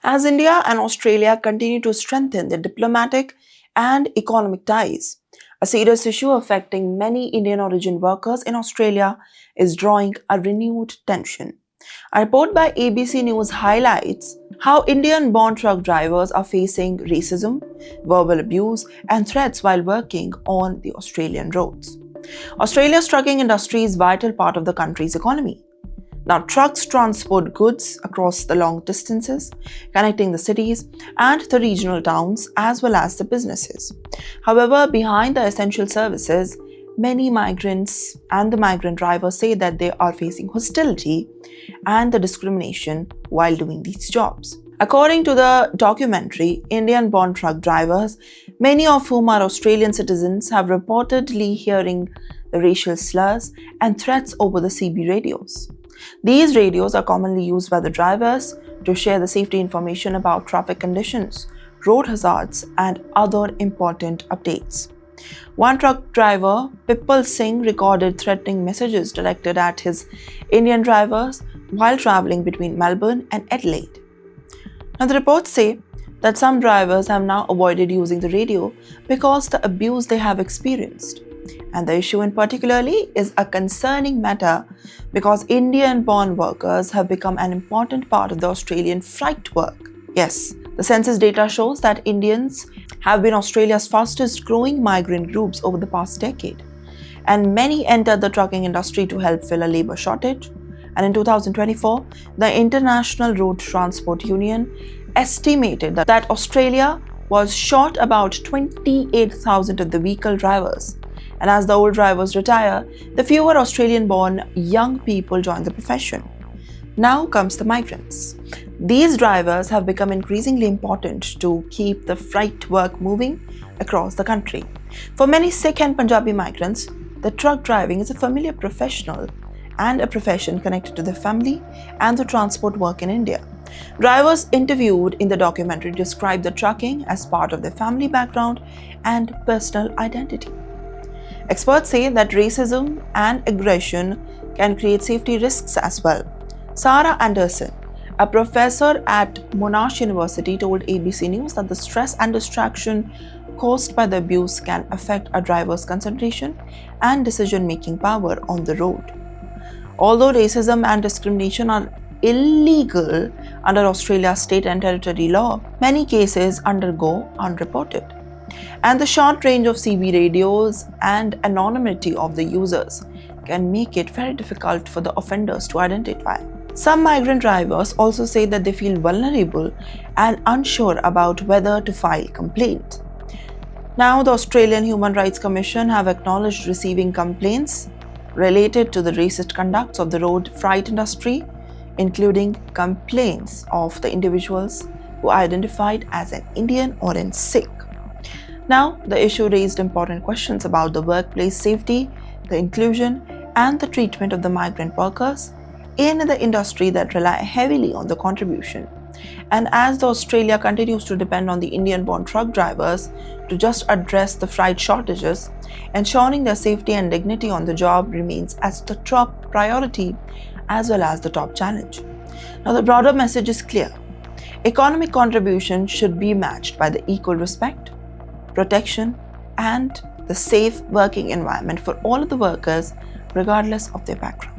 As India and Australia continue to strengthen their diplomatic and economic ties, a serious issue affecting many Indian origin workers in Australia is drawing a renewed tension. A report by ABC News highlights how Indian born truck drivers are facing racism, verbal abuse, and threats while working on the Australian roads. Australia's trucking industry is a vital part of the country's economy. Now, trucks transport goods across the long distances, connecting the cities and the regional towns as well as the businesses. However, behind the essential services, many migrants and the migrant drivers say that they are facing hostility and the discrimination while doing these jobs. According to the documentary Indian Born Truck Drivers, many of whom are Australian citizens, have reportedly hearing the racial slurs and threats over the CB radios. These radios are commonly used by the drivers to share the safety information about traffic conditions, road hazards, and other important updates. One truck driver, Pipal Singh, recorded threatening messages directed at his Indian drivers while traveling between Melbourne and Adelaide. Now, the reports say that some drivers have now avoided using the radio because the abuse they have experienced. And the issue in particularly is a concerning matter because Indian-born workers have become an important part of the Australian freight work. Yes, the census data shows that Indians have been Australia's fastest growing migrant groups over the past decade. And many entered the trucking industry to help fill a labour shortage. And in 2024, the International Road Transport Union estimated that Australia was short about 28,000 of the vehicle drivers. And as the old drivers retire, the fewer Australian-born young people join the profession. Now comes the migrants. These drivers have become increasingly important to keep the freight work moving across the country. For many Sikh and Punjabi migrants, the truck driving is a familiar professional and a profession connected to their family and the transport work in India. Drivers interviewed in the documentary describe the trucking as part of their family background and personal identity. Experts say that racism and aggression can create safety risks as well. Sarah Anderson, a professor at Monash University, told ABC News that the stress and distraction caused by the abuse can affect a driver's concentration and decision-making power on the road. Although racism and discrimination are illegal under Australia's state and territory law, many cases undergo unreported. And the short range of CB radios and anonymity of the users can make it very difficult for the offenders to identify. Some migrant drivers also say that they feel vulnerable and unsure about whether to file complaint. Now, the Australian Human Rights Commission have acknowledged receiving complaints related to the racist conducts of the road freight industry, including complaints of the individuals who identified as an Indian or an Sikh. Now, the issue raised important questions about the workplace safety, the inclusion, and the treatment of the migrant workers in the industry that rely heavily on the contribution. And as Australia continues to depend on the Indian-born truck drivers to just address the freight shortages, ensuring their safety and dignity on the job remains as the top priority as well as the top challenge. Now, the broader message is clear. Economic contribution should be matched by the equal respect, protection, and the safe working environment for all of the workers, regardless of their background.